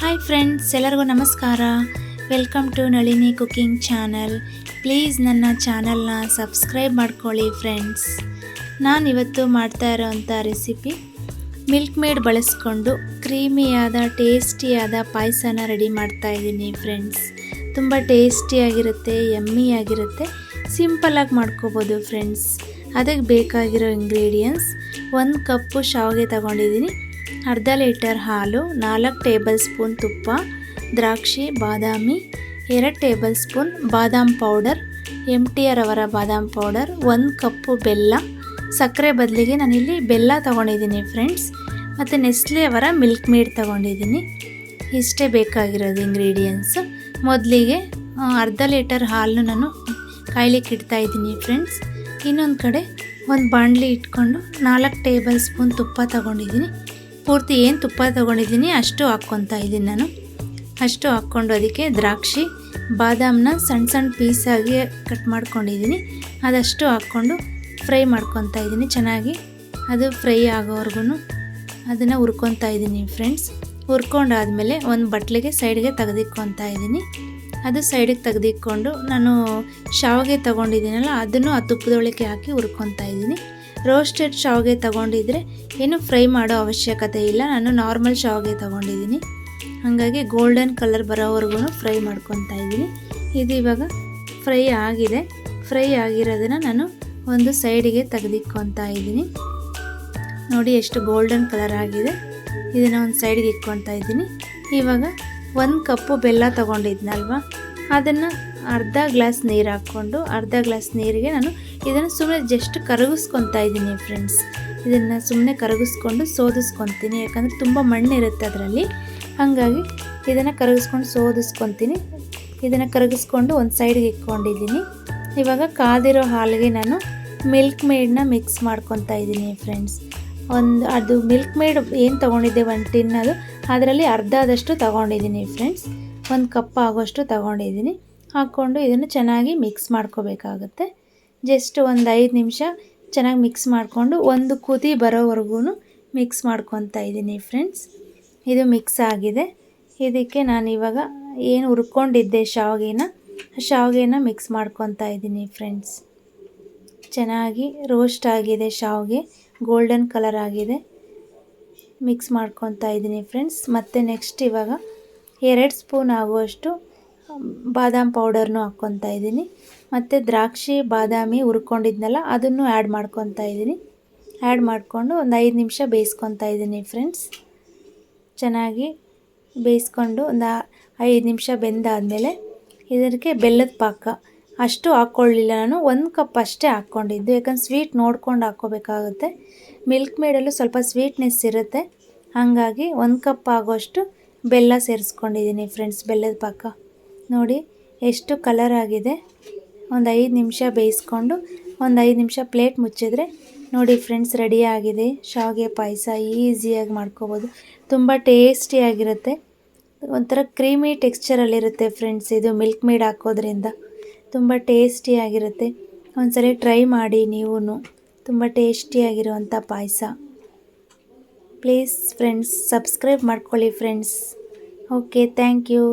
Hi friends, ಎಲ್ಲರಿಗೂ ನಮಸ್ಕಾರ. Welcome to Nalini cooking channel. Please ನನ್ನ ಚಾನಲ್ನ ಸಬ್ಸ್ಕ್ರೈಬ್ ಮಾಡ್ಕೊಳ್ಳಿ ಫ್ರೆಂಡ್ಸ್. ನಾನಿವತ್ತು ಮಾಡ್ತಾ ಇರೋವಂಥ ರೆಸಿಪಿ ಮಿಲ್ಕ್ ಮೇಡ್ ಬಳಸ್ಕೊಂಡು ಕ್ರೀಮಿಯಾದ ಟೇಸ್ಟಿಯಾದ ಪಾಯಸನ ರೆಡಿ ಮಾಡ್ತಾ ಇದ್ದೀನಿ ಫ್ರೆಂಡ್ಸ್. ತುಂಬ ಟೇಸ್ಟಿಯಾಗಿರುತ್ತೆ, ಯಮ್ಮಿಯಾಗಿರುತ್ತೆ, ಸಿಂಪಲಾಗಿ ಮಾಡ್ಕೋಬೋದು ಫ್ರೆಂಡ್ಸ್. ಅದಕ್ಕೆ ಬೇಕಾಗಿರೋ ಇಂಗ್ರೀಡಿಯೆಂಟ್ಸ್: 1 ಕಪ್ಪು ಶಾವಿಗೆ ತಗೊಂಡಿದ್ದೀನಿ, ಅರ್ಧ ಲೀಟರ್ ಹಾಲು, 4 ಟೇಬಲ್ ಸ್ಪೂನ್ ತುಪ್ಪ, ದ್ರಾಕ್ಷಿ, ಬಾದಾಮಿ, 2 ಟೇಬಲ್ ಸ್ಪೂನ್ ಬಾದಾಮ್ ಪೌಡರ್, MTR ಅವರ ಬಾದಾಮ್ ಪೌಡರ್, 1 ಕಪ್ಪು ಬೆಲ್ಲ. ಸಕ್ಕರೆ ಬದಲಿಗೆ ನಾನಿಲ್ಲಿ ಬೆಲ್ಲ ತೊಗೊಂಡಿದ್ದೀನಿ ಫ್ರೆಂಡ್ಸ್. ಮತ್ತು ನೆಸ್ಲೆ ಅವರ ಮಿಲ್ಕ್ ಮೇಡ್ ತೊಗೊಂಡಿದ್ದೀನಿ. ಇಷ್ಟೇ ಬೇಕಾಗಿರೋದು ಇಂಗ್ರೀಡಿಯೆಂಟ್ಸ್. ಮೊದಲಿಗೆ ಅರ್ಧ ಲೀಟರ್ ಹಾಲನ್ನು ನಾನು ಕಾಯ್ಲಿಕ್ಕೆ ಇಡ್ತಾಯಿದ್ದೀನಿ ಫ್ರೆಂಡ್ಸ್. ಇನ್ನೊಂದು ಕಡೆ ಒಂದು ಬಾಣಲಿ ಇಟ್ಕೊಂಡು 4 ಟೇಬಲ್ ಸ್ಪೂನ್ ತುಪ್ಪ ತೊಗೊಂಡಿದ್ದೀನಿ. ಪೂರ್ತಿ ಏನು ತುಪ್ಪ ತೊಗೊಂಡಿದ್ದೀನಿ ಅಷ್ಟು ಹಾಕ್ಕೊತಾ ಇದ್ದೀನಿ ನಾನು. ಅಷ್ಟು ಹಾಕ್ಕೊಂಡು ಅದಕ್ಕೆ ದ್ರಾಕ್ಷಿ, ಬಾದಾಮನ್ನ ಸಣ್ಣ ಸಣ್ಣ ಪೀಸಾಗಿ ಕಟ್ ಮಾಡ್ಕೊಂಡಿದ್ದೀನಿ, ಅದಷ್ಟು ಹಾಕ್ಕೊಂಡು ಫ್ರೈ ಮಾಡ್ಕೊತಾ ಇದ್ದೀನಿ. ಚೆನ್ನಾಗಿ ಅದು ಫ್ರೈ ಆಗೋವರೆಗೂ ಅದನ್ನು ಹುರ್ಕೊತಾ ಇದ್ದೀನಿ ಫ್ರೆಂಡ್ಸ್. ಹುರ್ಕೊಂಡಾದಮೇಲೆ ಒಂದು ಬಟ್ಲಿಗೆ ಸೈಡ್ಗೆ ತೆಗೆದಿಕ್ಕೊತಾ ಇದ್ದೀನಿ. ಅದು ಸೈಡಿಗೆ ತೆಗೆದಿಕ್ಕೊಂಡು ನಾನು ಶಾವಿಗೆ ತೊಗೊಂಡಿದ್ದೀನಲ್ಲ ಅದನ್ನು ಆ ತುಪ್ಪದೊಳಗೆ ಹಾಕಿ ಹುರ್ಕೊತಾ ಇದ್ದೀನಿ. ರೋಸ್ಟೆಡ್ ಶಾವಿಗೆ ತೊಗೊಂಡಿದ್ರೆ ಏನು ಫ್ರೈ ಮಾಡೋ ಅವಶ್ಯಕತೆ ಇಲ್ಲ. ನಾನು ನಾರ್ಮಲ್ ಶಾವಿಗೆ ತೊಗೊಂಡಿದ್ದೀನಿ, ಹಾಗಾಗಿ ಗೋಲ್ಡನ್ ಕಲರ್ ಬರೋವರೆಗೂ ಫ್ರೈ ಮಾಡ್ಕೊತಾ ಇದ್ದೀನಿ. ಇದು ಇವಾಗ ಫ್ರೈ ಆಗಿದೆ. ಫ್ರೈ ಆಗಿರೋದನ್ನು ನಾನು ಒಂದು ಸೈಡಿಗೆ ತೆಗೆದಿಕ್ಕೊತಾ ಇದ್ದೀನಿ. ನೋಡಿ ಎಷ್ಟು ಗೋಲ್ಡನ್ ಕಲರ್ ಆಗಿದೆ. ಇದನ್ನು ಒಂದು ಸೈಡ್ಗೆ ಇಟ್ಕೊತಾ ಇದ್ದೀನಿ. ಇವಾಗ 1 ಕಪ್ಪು ಬೆಲ್ಲ ತೊಗೊಂಡಿದ್ನಲ್ವ, ಅದನ್ನು ಅರ್ಧ ಗ್ಲಾಸ್ ನೀರು ಹಾಕ್ಕೊಂಡು ಅರ್ಧ ಗ್ಲಾಸ್ ನೀರಿಗೆ ನಾನು ಇದನ್ನು ಸುಮ್ಮನೆ ಜಸ್ಟ್ ಕರಗಿಸ್ಕೊತಾ ಇದ್ದೀನಿ ಫ್ರೆಂಡ್ಸ್. ಇದನ್ನು ಸುಮ್ಮನೆ ಕರಗಿಸ್ಕೊಂಡು ಸೋದಿಸ್ಕೊತೀನಿ, ಯಾಕಂದರೆ ತುಂಬ ಮಣ್ಣಿರುತ್ತೆ ಅದರಲ್ಲಿ, ಹಾಗಾಗಿ ಇದನ್ನು ಕರಗಿಸ್ಕೊಂಡು ಸೋದಿಸ್ಕೊತೀನಿ. ಇದನ್ನು ಕರಗಿಸ್ಕೊಂಡು ಒಂದು ಸೈಡ್ಗೆ ಇಟ್ಕೊಂಡಿದ್ದೀನಿ. ಇವಾಗ ಕಾದಿರೋ ಹಾಲಿಗೆ ನಾನು ಮಿಲ್ಕ್ ಮೇಡನ್ನ ಮಿಕ್ಸ್ ಮಾಡ್ಕೊತಾ ಇದ್ದೀನಿ ಫ್ರೆಂಡ್ಸ್. ಅದು ಮಿಲ್ಕ್ ಮೇಡ್ ಏನು ತೊಗೊಂಡಿದ್ದೆ 1 ಟಿನ್, ಅದರಲ್ಲಿ ಅರ್ಧದಷ್ಟು ತೊಗೊಂಡಿದ್ದೀನಿ ಫ್ರೆಂಡ್ಸ್. 1 ಕಪ್ ಆಗೋಷ್ಟು ತೊಗೊಂಡಿದ್ದೀನಿ. ಹಾಕ್ಕೊಂಡು ಇದನ್ನು ಚೆನ್ನಾಗಿ ಮಿಕ್ಸ್ ಮಾಡ್ಕೋಬೇಕಾಗುತ್ತೆ. ಜಸ್ಟ್ ಒಂದು 5 ನಿಮಿಷ ಚೆನ್ನಾಗಿ ಮಿಕ್ಸ್ ಮಾಡಿಕೊಂಡು ಒಂದು ಕುದಿ ಬರೋವರೆಗೂ ಮಿಕ್ಸ್ ಮಾಡ್ಕೊತಾ ಇದ್ದೀನಿ ಫ್ರೆಂಡ್ಸ್. ಇದು ಮಿಕ್ಸ್ ಆಗಿದೆ. ಇದಕ್ಕೆ ನಾನು ಇವಾಗ ಏನು ಹುರ್ಕೊಂಡಿದ್ದೆ ಶಾವಿಗೆನ ಮಿಕ್ಸ್ ಮಾಡ್ಕೊತಾ ಇದ್ದೀನಿ ಫ್ರೆಂಡ್ಸ್. ಚೆನ್ನಾಗಿ ರೋಸ್ಟ್ ಆಗಿದೆ ಶಾವಿಗೆ, ಗೋಲ್ಡನ್ ಕಲರ್ ಆಗಿದೆ. ಮಿಕ್ಸ್ ಮಾಡ್ಕೊತಾ ಇದ್ದೀನಿ ಫ್ರೆಂಡ್ಸ್. ಮತ್ತು ನೆಕ್ಸ್ಟ್ ಇವಾಗ 2 ಸ್ಪೂನ್ ಆಗುವಷ್ಟು ಬಾದಾಮ್ ಪೌಡರ್ನೂ ಹಾಕ್ಕೊತಾ ಇದ್ದೀನಿ. ಮತ್ತು ದ್ರಾಕ್ಷಿ, ಬಾದಾಮಿ ಹುರ್ಕೊಂಡಿದ್ನಲ್ಲ ಅದನ್ನು ಆ್ಯಡ್ ಮಾಡ್ಕೊತಾ ಇದ್ದೀನಿ. ಆ್ಯಡ್ ಮಾಡಿಕೊಂಡು ಒಂದು 5 ನಿಮಿಷ ಬೇಯಿಸ್ಕೊತಾ ಇದ್ದೀನಿ ಫ್ರೆಂಡ್ಸ್. ಚೆನ್ನಾಗಿ ಬೇಯಿಸ್ಕೊಂಡು ಒಂದು 5 ನಿಮಿಷ ಬೆಂದಾದಮೇಲೆ ಇದಕ್ಕೆ ಬೆಲ್ಲದ ಪಾಕ ಅಷ್ಟು ಹಾಕ್ಕೊಳ್ಳಿಲ್ಲ ನಾನು, 1 ಕಪ್ ಅಷ್ಟೇ ಹಾಕ್ಕೊಂಡಿದ್ದು. ಯಾಕಂದ್ರೆ ಸ್ವೀಟ್ ನೋಡ್ಕೊಂಡು ಹಾಕ್ಕೋಬೇಕಾಗುತ್ತೆ. ಮಿಲ್ಕ್ ಮೇಡಲ್ಲೂ ಸ್ವಲ್ಪ ಸ್ವೀಟ್ನೆಸ್ ಇರುತ್ತೆ, ಹಾಗಾಗಿ 1 ಕಪ್ ಆಗೋಷ್ಟು ಬೆಲ್ಲ ಸೇರಿಸ್ಕೊಂಡಿದ್ದೀನಿ ಫ್ರೆಂಡ್ಸ್. ಬೆಲ್ಲದ ಪಾಕ ನೋಡಿ ಎಷ್ಟು ಕಲರ್ ಆಗಿದೆ. ಒಂದು 5 ನಿಮಿಷ ಬೇಯಿಸ್ಕೊಂಡು ಒಂದು 5 ನಿಮಿಷ ಪ್ಲೇಟ್ ಮುಚ್ಚಿದ್ರೆ ನೋಡಿ ಫ್ರೆಂಡ್ಸ್, ರೆಡಿಯಾಗಿದೆ ಶಾವಿಗೆ ಪಾಯಸ. ಈಸಿಯಾಗಿ ಮಾಡ್ಕೋಬೋದು, ತುಂಬ ಟೇಸ್ಟಿಯಾಗಿರುತ್ತೆ. ಒಂಥರ ಕ್ರೀಮಿ ಟೆಕ್ಸ್ಚರಲ್ಲಿರುತ್ತೆ ಫ್ರೆಂಡ್ಸ್. ಇದು ಮಿಲ್ಕ್ ಮೇಡ್ ಹಾಕೋದ್ರಿಂದ ತುಂಬ ಟೇಸ್ಟಿಯಾಗಿರುತ್ತೆ. ಒಂದ್ಸಲ ಟ್ರೈ ಮಾಡಿ ನೀವು. ತುಂಬ ಟೇಸ್ಟಿಯಾಗಿರುವಂಥ ಪಾಯಸ. ಪ್ಲೀಸ್ ಫ್ರೆಂಡ್ಸ್ ಸಬ್ಸ್ಕ್ರೈಬ್ ಮಾಡ್ಕೊಳ್ಳಿ ಫ್ರೆಂಡ್ಸ್. Okay, thank you.